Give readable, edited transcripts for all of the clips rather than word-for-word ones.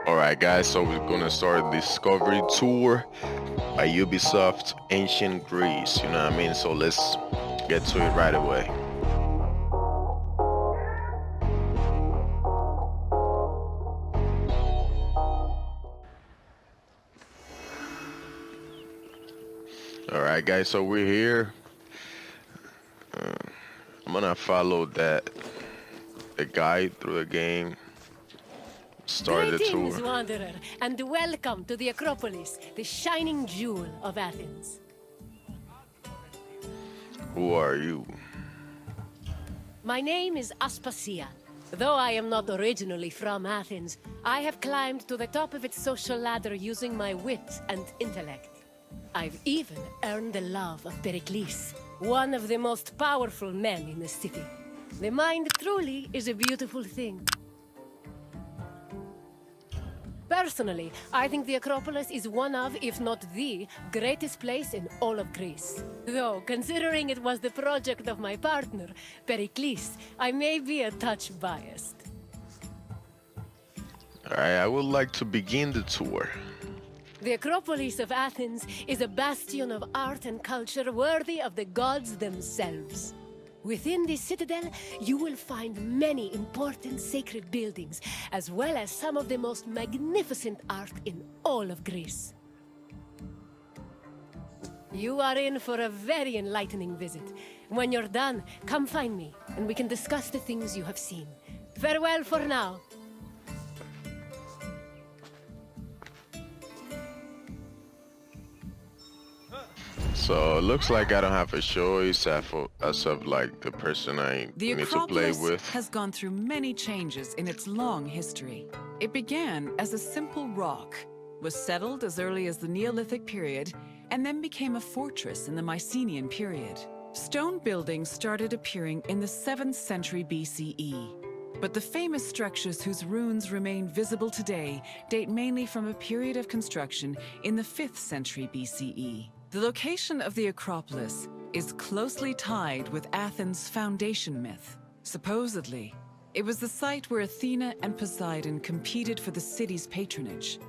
Alright guys, so we're gonna start a discovery tour by Ubisoft Ancient Greece, you know what I mean? So let's get to it right away. Alright guys, so we're here. I'm gonna follow the guide through the game. Start the Greetings, tour. wanderer, and welcome to the Acropolis, the shining jewel of Athens. Who are you? My name is Aspasia. Though I am not originally from Athens, I have climbed to the top of its social ladder using my wit and intellect. I've even earned the love of Pericles, one of the most powerful men in the city. The mind truly is a beautiful thing. Personally, I think the Acropolis is one of, if not the, greatest place in all of Greece. Though, considering it was the project of my partner, Pericles, I may be a touch biased. Alright, I would like to begin the tour. The Acropolis of Athens is a bastion of art and culture worthy of the gods themselves. Within this citadel, you will find many important sacred buildings, as well as some of the most magnificent art in all of Greece. You are in for a very enlightening visit. When you're done, come find me, and we can discuss the things you have seen. Farewell for now. So it looks like I don't have a choice as of like the person I The need to play Acropolis with. has gone through many changes in its long history. It began as a simple rock, was settled as early as the Neolithic period, and then became a fortress in the Mycenaean period. Stone buildings started appearing in the 7th century BCE. But the famous structures whose ruins remain visible today date mainly from a period of construction in the 5th century BCE. The location of the Acropolis is closely tied with Athens' foundation myth. Supposedly, it was the site where Athena and Poseidon competed for the city's patronage.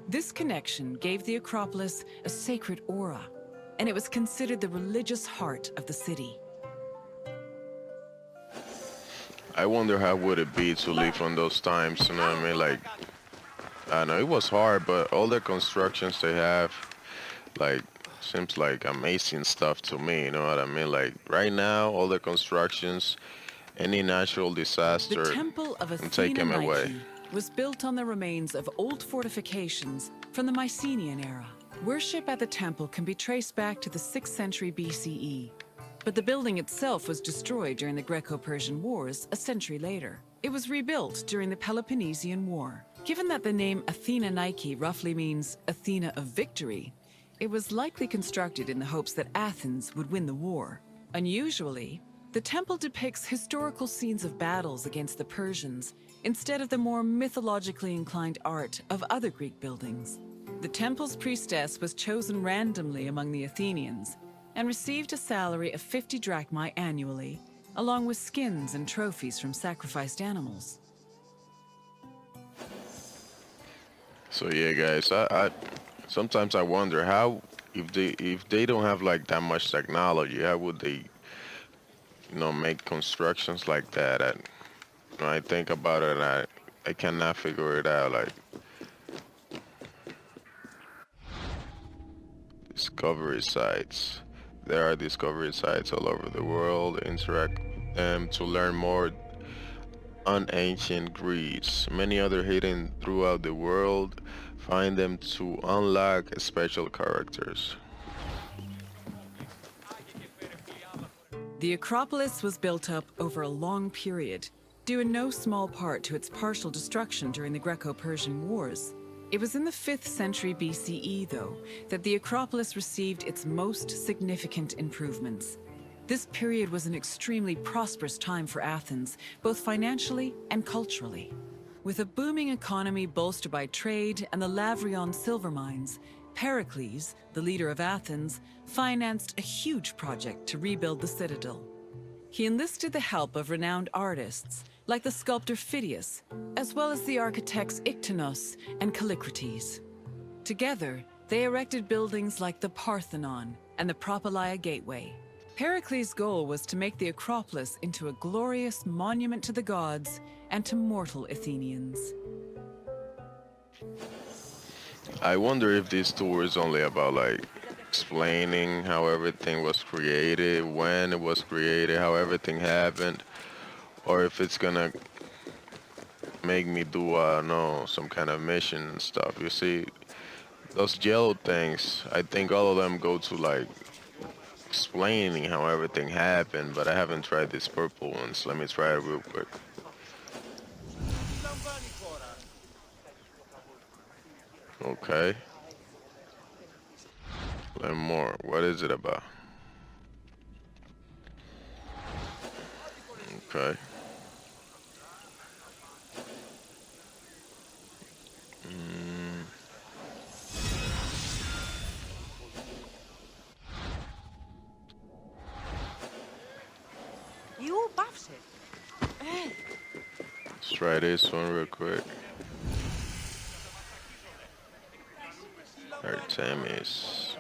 This connection gave the Acropolis a sacred aura, and it was considered the religious heart of the city. I wonder how would it be to live on those times, you know what I mean? Like, I know it was hard, but all the constructions they have, like, seems like amazing stuff to me, you know what I mean? Like, right now, all the constructions, any natural disaster, The Temple of can take Athena them away. Nike was built on the remains of old fortifications from the Mycenaean era. Worship at the temple can be traced back to the 6th century BCE, but the building itself was destroyed during the Greco-Persian Wars a century later. It was rebuilt during the Peloponnesian War. Given that the name Athena Nike roughly means Athena of victory, it was likely constructed in the hopes that Athens would win the war. Unusually, the temple depicts historical scenes of battles against the Persians instead of the more mythologically inclined art of other Greek buildings. The temple's priestess was chosen randomly among the Athenians and received a salary of 50 drachmae annually, along with skins and trophies from sacrificed animals. So yeah, guys, I sometimes I wonder how if they don't have like that much technology, how would they, make constructions like that? And when I think about it, and I cannot figure it out. Like discovery sites, there are discovery sites all over the world. Interact with them to learn more on ancient Greece. Many other hidden throughout the world. Find them to unlock special characters. The Acropolis was built up over a long period, due in no small part to its partial destruction during the Greco-Persian Wars. It was in the 5th century BCE, though, that the Acropolis received its most significant improvements. This period was an extremely prosperous time for Athens, both financially and culturally. With a booming economy bolstered by trade and the Lavrion silver mines, Pericles, the leader of Athens, financed a huge project to rebuild the citadel. He enlisted the help of renowned artists like the sculptor Phidias, as well as the architects Iktinos and Callicrates. Together, they erected buildings like the Parthenon and the Propylaea Gateway. Pericles' goal was to make the Acropolis into a glorious monument to the gods and to mortal Athenians. I wonder if this tour is only about like explaining how everything was created, when it was created, how everything happened, or if it's gonna make me do no some kind of mission and stuff. You see, those yellow things, I think all of them go to like explaining how everything happened, but I haven't tried these purple ones. Let me try it real quick. Okay. Learn more. What is it about? Okay. You buffs it. Let's try this one real quick. Artemis.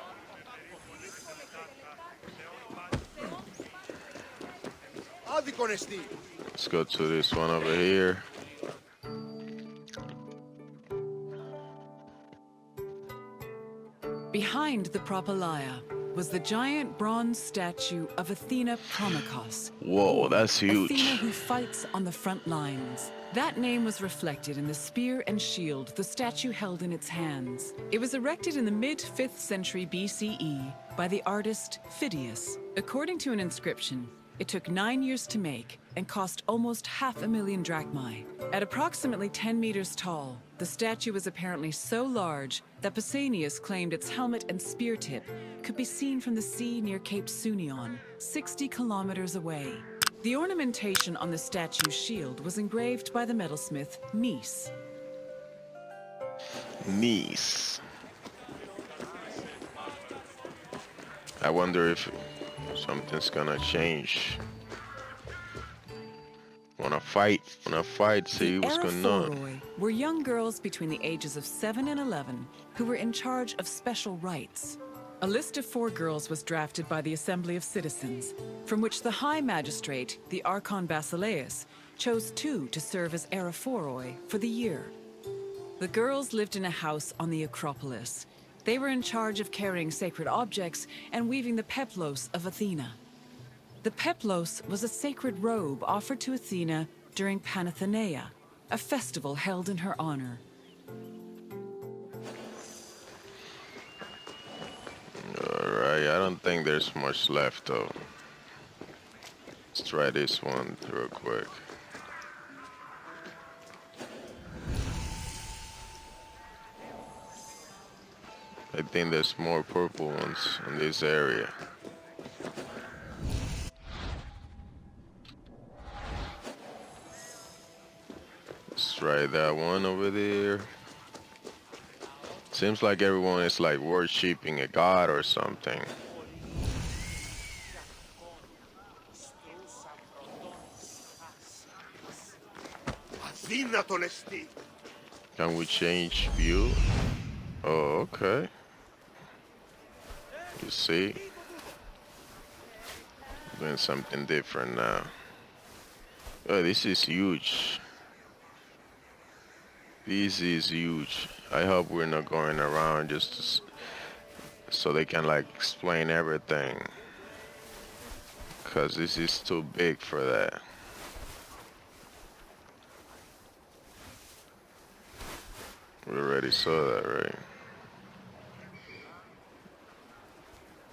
Let's go to this one over here. Behind the Propylaea was the giant bronze statue of Athena Promachos. Whoa, that's huge. Athena who fights on the front lines. That name was reflected in the spear and shield the statue held in its hands. It was erected in the mid-5th century BCE by the artist Phidias. According to an inscription, it took 9 years to make and cost almost 500,000 drachmae. At approximately 10 meters tall, the statue was apparently so large that Pausanias claimed its helmet and spear tip could be seen from the sea near Cape Sunion, 60 kilometers away. The ornamentation on the statue's shield was engraved by the metalsmith Nice. Nice. I wonder if something's gonna change. Wanna fight, see what's going on. Erechtheion were young girls between the ages of 7 and 11 who were in charge of special rites. A list of 4 girls was drafted by the Assembly of Citizens, from which the High Magistrate, the Archon Basileus, chose 2 to serve as Erechtheion for the year. The girls lived in a house on the Acropolis. They were in charge of carrying sacred objects and weaving the peplos of Athena. The peplos was a sacred robe offered to Athena during Panathenea, a festival held in her honor. Alright, I don't think there's much left though. Let's try this one real quick. I think there's more purple ones in this area. Let's try that one over there. Seems like everyone is like worshipping a god or something. Can we change view? Oh, okay. You see? Doing something different now. Oh, this is huge. This is huge. I hope we're not going around just to so they can like explain everything. Cause this is too big for that. We already saw that, right?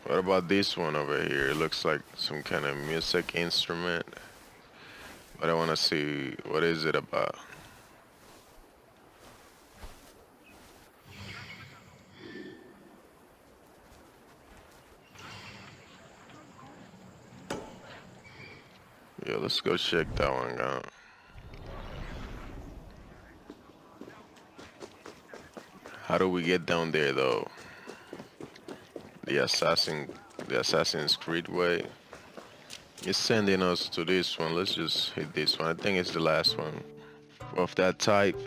What about this one over here? It looks like some kind of music instrument. But I want to see, what is it about? Yeah, let's go check that one out. How do we get down there though? The Assassin's Creed way. It's sending us to this one. Let's just hit this one. I think it's the last one of that type.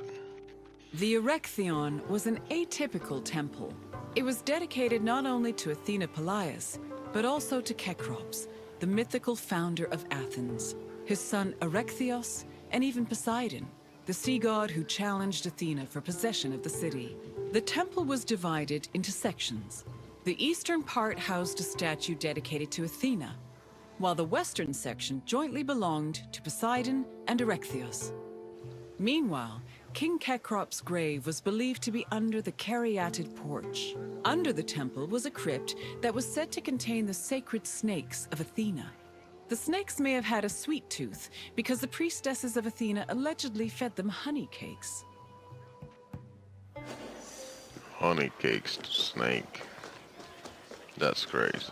The Erechtheion was an atypical temple. It was dedicated not only to Athena Polias, but also to Cecrops, the mythical founder of Athens, his son Erechtheios, and even Poseidon, the sea god who challenged Athena for possession of the city. The temple was divided into sections. The eastern part housed a statue dedicated to Athena, while the western section jointly belonged to Poseidon and Erechtheios. Meanwhile, King Cecrops' grave was believed to be under the caryatid porch. Under the temple was a crypt that was said to contain the sacred snakes of Athena. The snakes may have had a sweet tooth because the priestesses of Athena allegedly fed them honey cakes. Honey cakes to snake. That's crazy.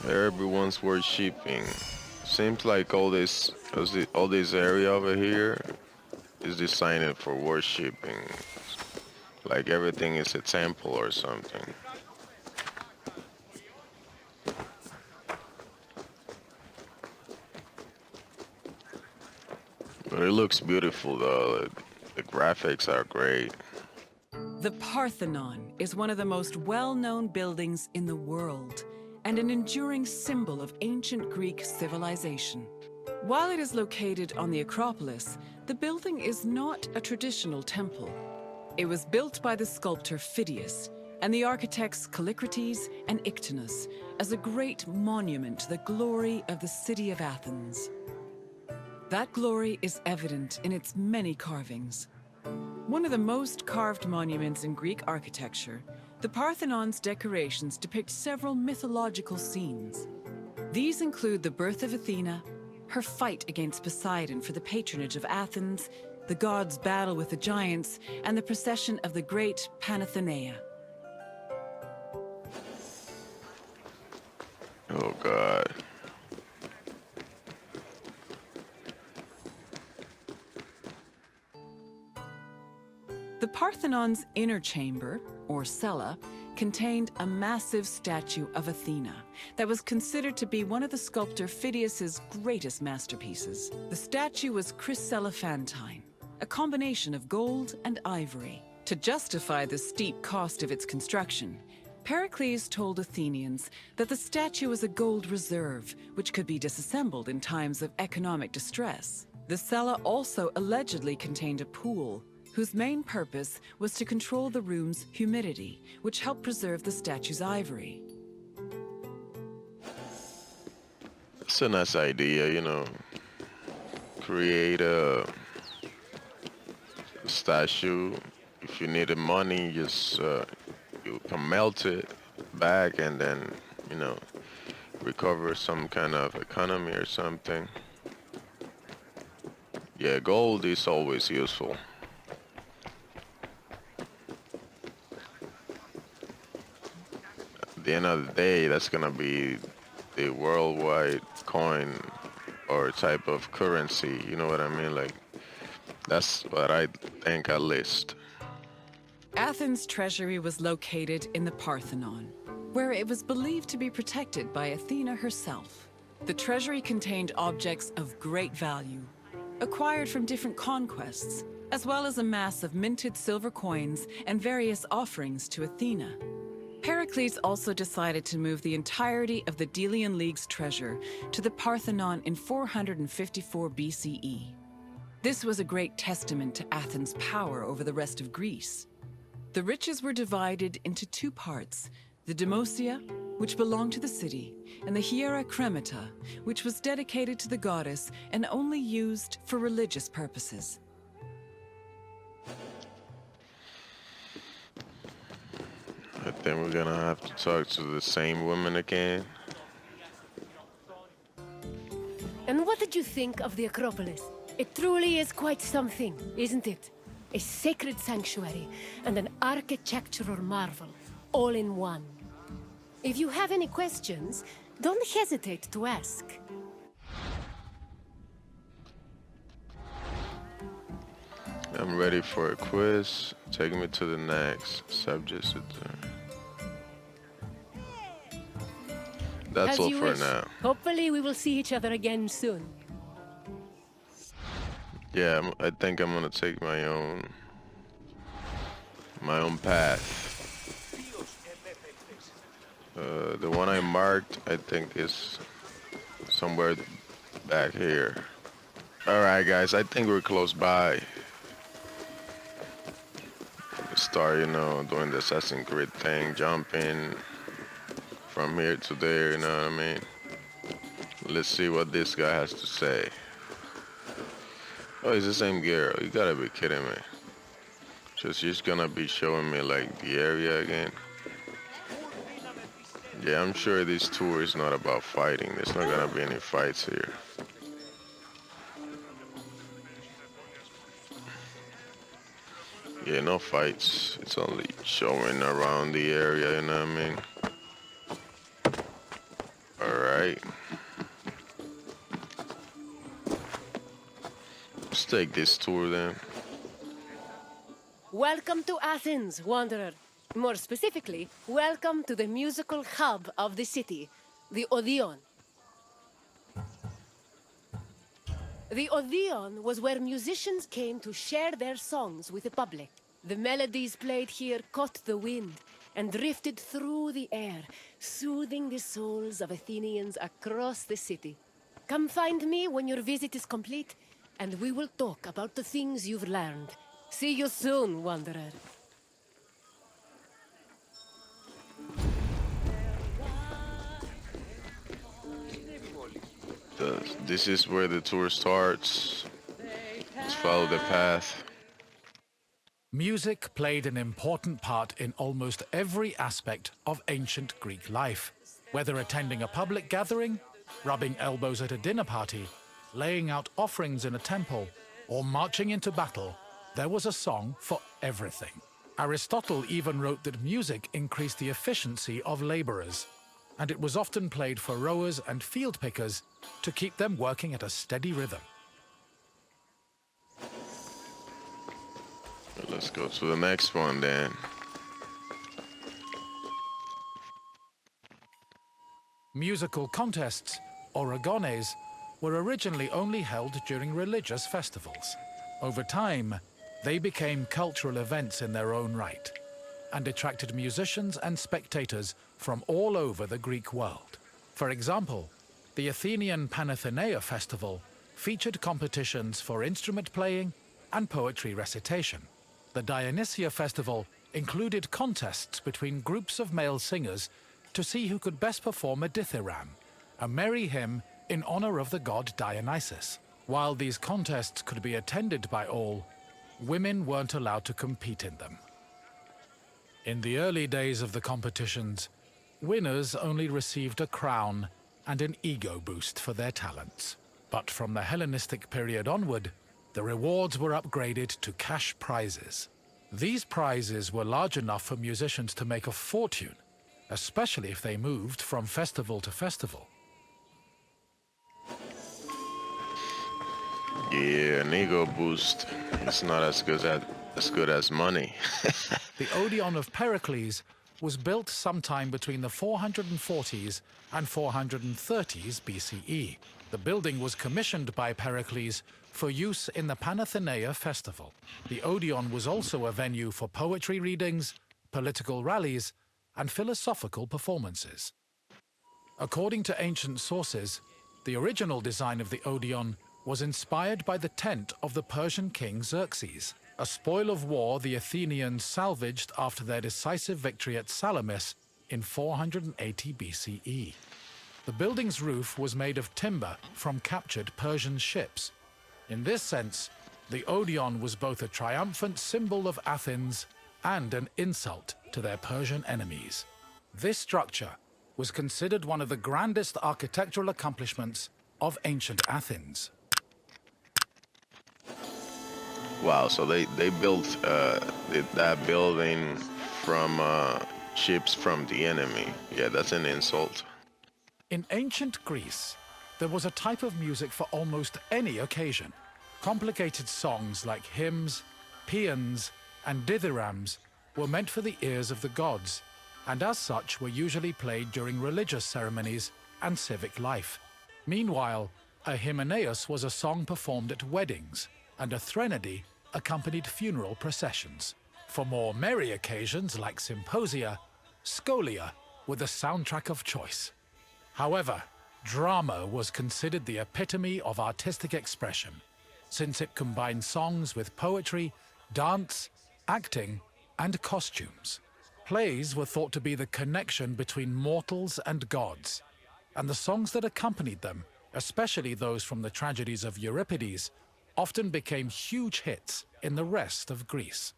Everyone's worshipping. Seems like all this area over here is designed for worshipping. Like everything is a temple or something. But it looks beautiful though. The graphics are great. The Parthenon is one of the most well-known buildings in the world, and an enduring symbol of ancient Greek civilization. While it is located on the Acropolis, the building is not a traditional temple. It was built by the sculptor Phidias and the architects Callicrates and Ictinus as a great monument to the glory of the city of Athens. That glory is evident in its many carvings. One of the most carved monuments in Greek architecture, the Parthenon's decorations depict several mythological scenes. These include the birth of Athena, her fight against Poseidon for the patronage of Athens, the gods' battle with the giants, and the procession of the great Panathenea. Oh God. The Parthenon's inner chamber, or cella, contained a massive statue of Athena that was considered to be one of the sculptor Phidias's greatest masterpieces. The statue was chryselephantine, a combination of gold and ivory. To justify the steep cost of its construction, Pericles told Athenians that the statue was a gold reserve, which could be disassembled in times of economic distress. The cella also allegedly contained a pool, whose main purpose was to control the room's humidity, which helped preserve the statue's ivory. It's a nice idea, you know. Create a statue. If you needed money, just you can melt it back and then, you know, recover some kind of economy or something. Yeah, gold is always useful. At the end of the day, that's gonna be the worldwide coin or type of currency, you know what I mean? Like, that's what I think at least. Athens' treasury was located in the Parthenon, where it was believed to be protected by Athena herself. The treasury contained objects of great value, acquired from different conquests, as well as a mass of minted silver coins and various offerings to Athena. Pericles also decided to move the entirety of the Delian League's treasure to the Parthenon in 454 BCE. This was a great testament to Athens' power over the rest of Greece. The riches were divided into two parts, the Demosia, which belonged to the city, and the Hiera Cremata, which was dedicated to the goddess and only used for religious purposes. I think we're gonna have to talk to the same woman again. And what did you think of the Acropolis? It truly is quite something, isn't it? A sacred sanctuary and an architectural marvel, all in one. If you have any questions, don't hesitate to ask. I'm ready for a quiz. Take me to the next subject. That's As all you for wish. now. Hopefully we will see each other again soon. Yeah, I think I'm gonna take my own path. The one I marked, I think, is somewhere back here. All right, guys, I think we're close by. Start, doing the Assassin's Creed thing, jumping from here to there, you know what I mean? Let's see what this guy has to say. Oh, it's the same girl. You gotta be kidding me. So she's gonna be showing me, like, the area again. Yeah, I'm sure this tour is not about fighting. There's not gonna be any fights here. Yeah, no fights. It's only showing around the area, you know what I mean? Alright. Let's take this tour then. Welcome to Athens, Wanderer. More specifically, welcome to the musical hub of the city, the Odeon. The Odeon was where musicians came to share their songs with the public. The melodies played here caught the wind and drifted through the air, soothing the souls of Athenians across the city. Come find me when your visit is complete, and we will talk about the things you've learned. See you soon, Wanderer. This is where the tour starts. Let's follow the path. Music played an important part in almost every aspect of ancient Greek life. Whether attending a public gathering, rubbing elbows at a dinner party, laying out offerings in a temple, or marching into battle, there was a song for everything. Aristotle even wrote that music increased the efficiency of laborers, and it was often played for rowers and field pickers to keep them working at a steady rhythm. Let's go to the next one then. Musical contests, or agones, were originally only held during religious festivals. Over time, they became cultural events in their own right, and attracted musicians and spectators from all over the Greek world. For example, the Athenian Panathenea festival featured competitions for instrument playing and poetry recitation. The Dionysia festival included contests between groups of male singers to see who could best perform a dithyramb, a merry hymn in honor of the god Dionysus. While these contests could be attended by all, women weren't allowed to compete in them. In the early days of the competitions, winners only received a crown and an ego boost for their talents. But from the Hellenistic period onward, the rewards were upgraded to cash prizes. These prizes were large enough for musicians to make a fortune, especially if they moved from festival to festival. Yeah, an ego boost. It's not as good as money. The Odeon of Pericles was built sometime between the 440s and 430s BCE. The building was commissioned by Pericles for use in the Panathenea festival. The Odeon was also a venue for poetry readings, political rallies, and philosophical performances. According to ancient sources, the original design of the Odeon was inspired by the tent of the Persian king Xerxes, a spoil of war the Athenians salvaged after their decisive victory at Salamis in 480 BCE. The building's roof was made of timber from captured Persian ships. In this sense, the Odeon was both a triumphant symbol of Athens and an insult to their Persian enemies. This structure was considered one of the grandest architectural accomplishments of ancient Athens. Wow, so they built that building from ships from the enemy. Yeah, that's an insult. In ancient Greece, there was a type of music for almost any occasion. Complicated songs like hymns, paeans, and dithyrambs were meant for the ears of the gods, and as such were usually played during religious ceremonies and civic life. Meanwhile, a hymneus was a song performed at weddings, and a threnody accompanied funeral processions. For more merry occasions like symposia, scholia were the soundtrack of choice. However, drama was considered the epitome of artistic expression, since it combined songs with poetry, dance, acting, and costumes. Plays were thought to be the connection between mortals and gods, and the songs that accompanied them, especially those from the tragedies of Euripides, often became huge hits in the rest of Greece.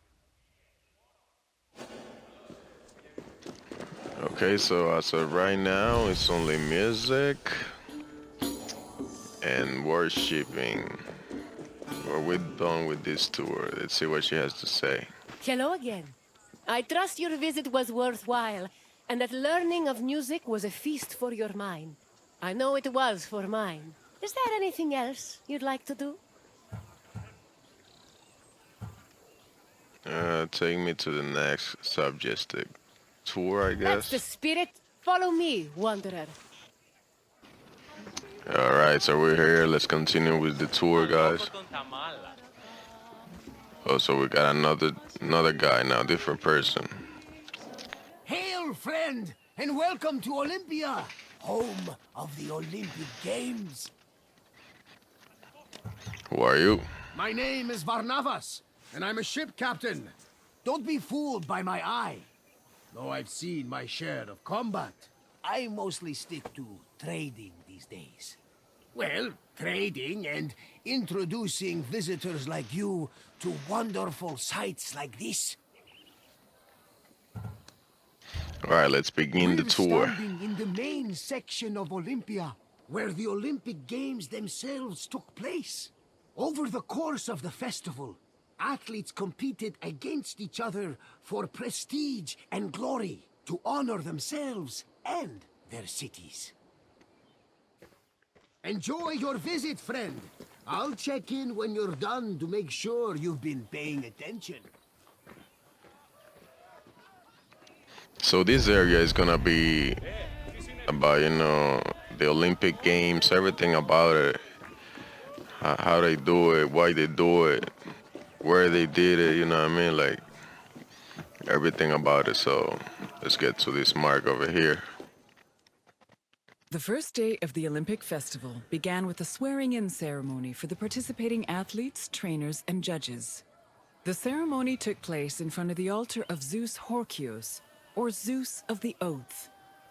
Okay, so as of right now, it's only music and worshiping. Well, we're done with this tour. Let's see what she has to say. Hello again. I trust your visit was worthwhile, and that learning of music was a feast for your mind. I know it was for mine. Is there anything else you'd like to do? Take me to the next suggested tour, I That's the guess. spirit. Follow me, wanderer. Alright, so we're here. Let's continue with the tour, guys. Oh, so we got another guy now, different person. Hail, friend, and welcome to Olympia, home of the Olympic Games. Who are you? My name is Varnavas, and I'm a ship captain. Don't be fooled by my eye. Though I've seen my share of combat, I mostly stick to trading these days. Well, trading and introducing visitors like you to wonderful sights like this. Alright, let's begin the We're tour. standing in the main section of Olympia, where the Olympic Games themselves took place. Over the course of the festival, athletes competed against each other for prestige and glory to honor themselves and their cities. Enjoy your visit, friend. I'll check in when you're done to make sure you've been paying attention. So this area is gonna be about, the Olympic Games, everything about it. How they do it, why they do it, where they did it, you know what I mean? Like, everything about it. So let's get to this mark over here. The first day of the Olympic Festival began with a swearing-in ceremony for the participating athletes, trainers, and judges. The ceremony took place in front of the altar of Zeus Horkios, or Zeus of the Oath.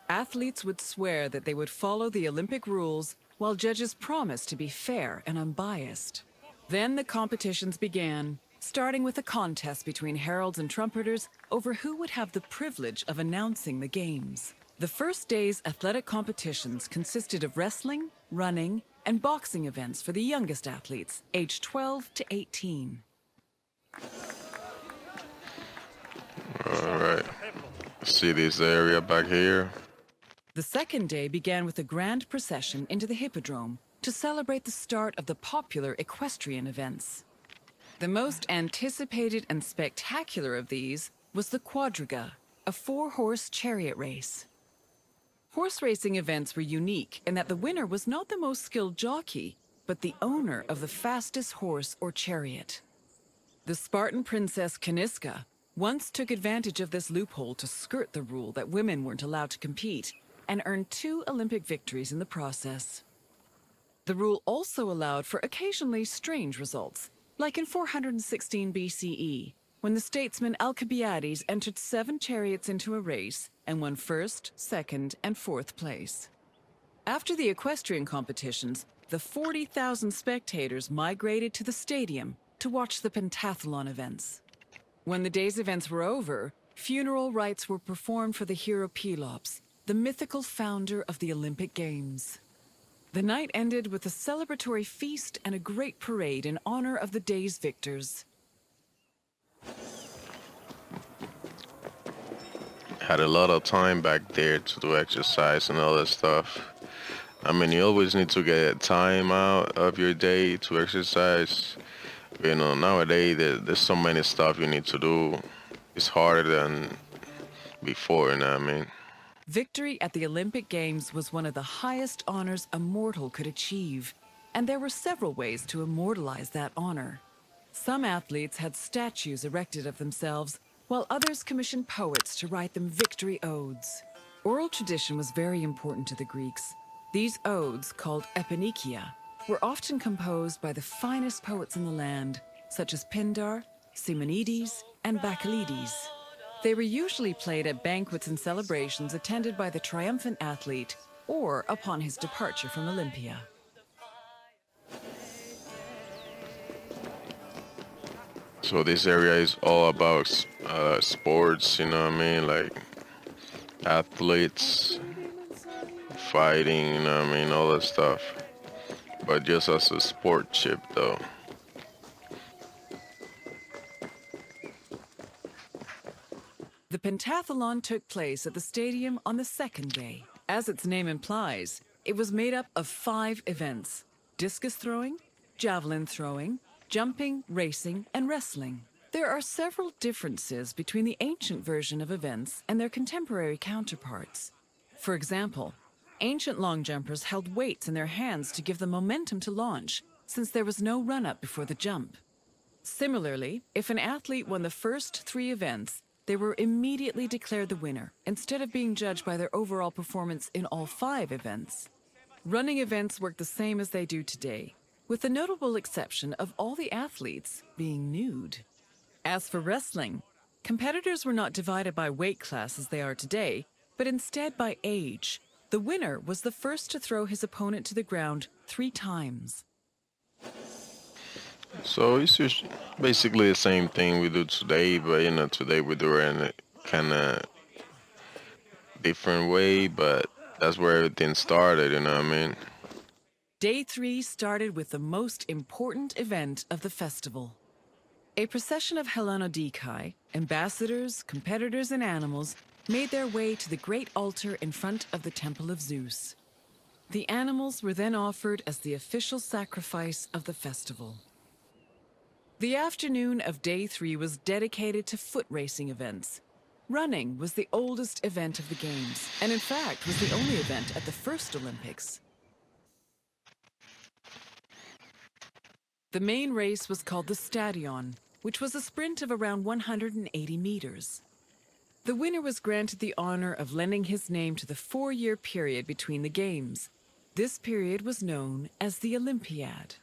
Athletes would swear that they would follow the Olympic rules, while judges promised to be fair and unbiased. Then the competitions began, starting with a contest between heralds and trumpeters over who would have the privilege of announcing the games. The first day's athletic competitions consisted of wrestling, running, and boxing events for the youngest athletes, aged 12 to 18. All right. See this area back here? The second day began with a grand procession into the Hippodrome to celebrate the start of the popular equestrian events. The most anticipated and spectacular of these was the quadriga, a 4-horse chariot race. Horse racing events were unique in that the winner was not the most skilled jockey, but the owner of the fastest horse or chariot. The Spartan princess Caniska once took advantage of this loophole to skirt the rule that women weren't allowed to compete, and earned 2 Olympic victories in the process. The rule also allowed for occasionally strange results, like in 416 BCE, when the statesman Alcibiades entered 7 chariots into a race and won 1st, 2nd, and 4th place. After the equestrian competitions, the 40,000 spectators migrated to the stadium to watch the Pentathlon events. When the day's events were over, funeral rites were performed for the hero Pelops, the mythical founder of the Olympic Games. The night ended with a celebratory feast and a great parade in honor of the day's victors. Had a lot of time back there to do exercise and all that stuff. I mean, you always need to get time out of your day to exercise. Nowadays there's so many stuff you need to do. It's harder than before, you know what I mean? Victory at the Olympic Games was one of the highest honors a mortal could achieve, and there were several ways to immortalize that honor. Some athletes had statues erected of themselves, while others commissioned poets to write them victory odes. Oral tradition was very important to the Greeks. These odes, called eponychia, were often composed by the finest poets in the land, such as Pindar, Simonides, and Bacchylides. They were usually played at banquets and celebrations attended by the triumphant athlete or upon his departure from Olympia. So this area is all about sports, you know what I mean? Like athletes, fighting, you know what I mean? All that stuff. But just as a sport ship, though. The Pentathlon took place at the stadium on the second day. As its name implies, it was made up of 5 events: discus throwing, javelin throwing, jumping, racing, and wrestling. There are several differences between the ancient version of events and their contemporary counterparts. For example, ancient long jumpers held weights in their hands to give them momentum to launch, since there was no run-up before the jump. Similarly, if an athlete won the first 3 events, they were immediately declared the winner, instead of being judged by their overall performance in all 5 events. Running events work the same as they do today, with the notable exception of all the athletes being nude. As for wrestling, competitors were not divided by weight class as they are today, but instead by age. The winner was the first to throw his opponent to the ground 3 times. So it's just basically the same thing we do today, but you know, today we do it in a kind of different way, but that's where everything started, you know what I mean? Day 3 started with the most important event of the festival. A procession of Hellenodikai, ambassadors, competitors, and animals made their way to the great altar in front of the Temple of Zeus. The animals were then offered as the official sacrifice of the festival. The afternoon of Day 3 was dedicated to foot racing events. Running was the oldest event of the Games, and in fact was the only event at the first Olympics. The main race was called the Stadion, which was a sprint of around 180 meters. The winner was granted the honor of lending his name to the 4-year period between the Games. This period was known as the Olympiad.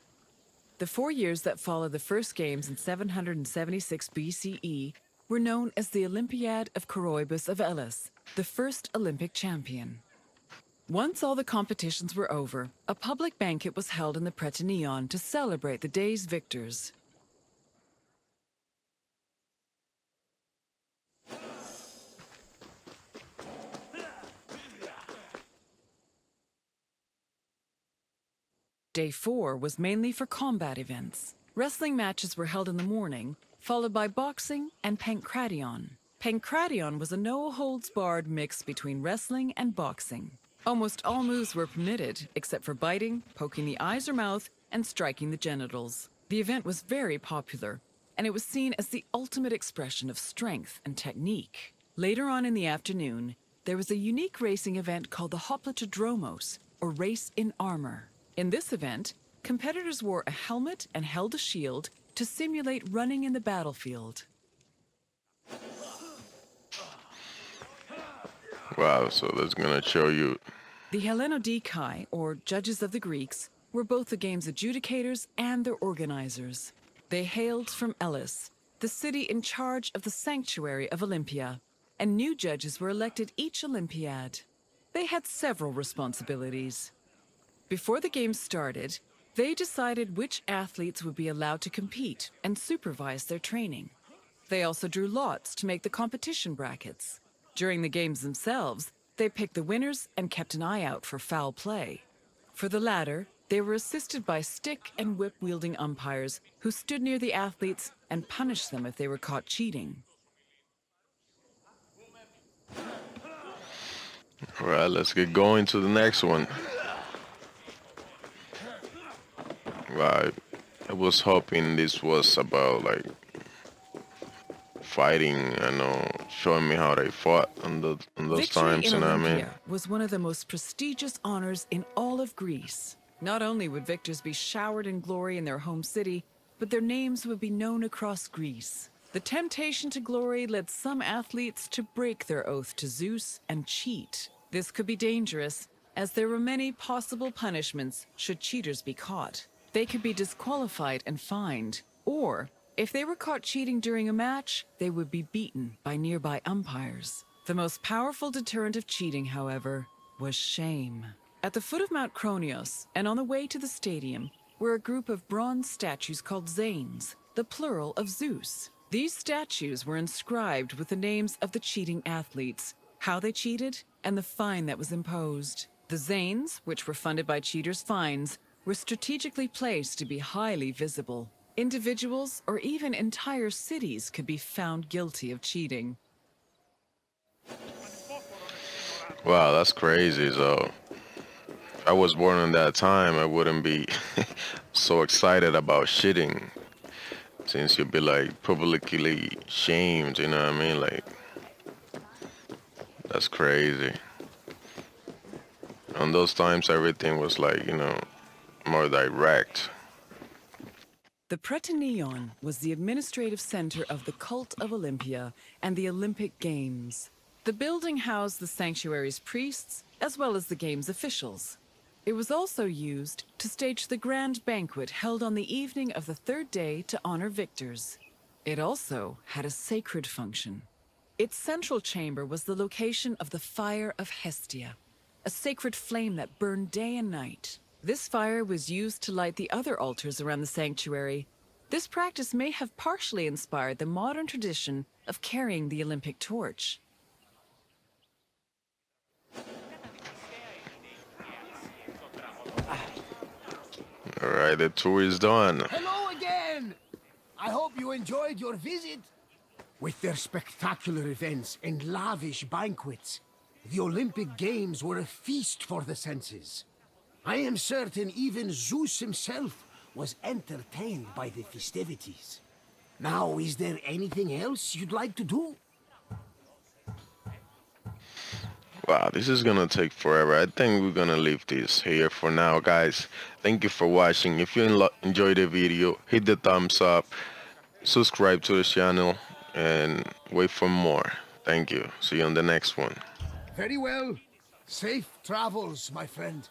The 4 years that followed the first Games in 776 BCE were known as the Olympiad of Coroebus of Elis, the first Olympic champion. Once all the competitions were over, a public banquet was held in the Parthenon to celebrate the day's victors. Day 4 was mainly for combat events. Wrestling matches were held in the morning, followed by boxing and pankration. Pankration was a no-holds-barred mix between wrestling and boxing. Almost all moves were permitted, except for biting, poking the eyes or mouth, and striking the genitals. The event was very popular, and it was seen as the ultimate expression of strength and technique. Later on in the afternoon, there was a unique racing event called the Hoplitodromos, or race in armor. In this event, competitors wore a helmet and held a shield to simulate running in the battlefield. Wow, so that's gonna show you. The Hellenodikai, or judges of the Greeks, were both the game's adjudicators and their organizers. They hailed from Elis, the city in charge of the sanctuary of Olympia, and new judges were elected each Olympiad. They had several responsibilities. Before the games started, they decided which athletes would be allowed to compete and supervise their training. They also drew lots to make the competition brackets. During the games themselves, they picked the winners and kept an eye out for foul play. For the latter, they were assisted by stick and whip-wielding umpires who stood near the athletes and punished them if they were caught cheating. All right, let's get going to the next one. Right, I was hoping this was about like fighting, showing me how they fought on those Victory times, in you know what I mean? Olympia was one of the most prestigious honors in all of Greece. Not only would victors be showered in glory in their home city, but their names would be known across Greece. The temptation to glory led some athletes to break their oath to Zeus and cheat. This could be dangerous, as there were many possible punishments should cheaters be caught. They could be disqualified and fined, or if they were caught cheating during a match, they would be beaten by nearby umpires. The most powerful deterrent of cheating, however, was shame. At the foot of Mount Kronios, and on the way to the stadium, were a group of bronze statues called Zanes, the plural of Zeus. These statues were inscribed with the names of the cheating athletes, how they cheated, and the fine that was imposed. The Zanes, which were funded by cheaters' fines, were strategically placed to be highly visible. Individuals or even entire cities could be found guilty of cheating. Wow, that's crazy. So, if I was born in that time, I wouldn't be so excited about shitting, since you'd be like publicly shamed, you know what I mean? Like, that's crazy. On those times, everything was like, more direct. The Parthenon was the administrative center of the cult of Olympia and the Olympic Games. The building housed the sanctuary's priests as well as the game's officials. It was also used to stage the grand banquet held on the evening of the third day to honor victors. It also had a sacred function. Its central chamber was the location of the fire of Hestia, a sacred flame that burned day and night. This fire was used to light the other altars around the sanctuary. This practice may have partially inspired the modern tradition of carrying the Olympic torch. All right, the tour is done. Hello again! I hope you enjoyed your visit. With their spectacular events and lavish banquets, the Olympic Games were a feast for the senses. I am certain even Zeus himself was entertained by the festivities. Now, is there anything else you'd like to do? Wow, this is gonna take forever. I think we're gonna leave this here for now, guys. Thank you for watching. If you enjoyed the video, hit the thumbs up, subscribe to the channel, and wait for more. Thank you. See you on the next one. Very well. Safe travels, my friend.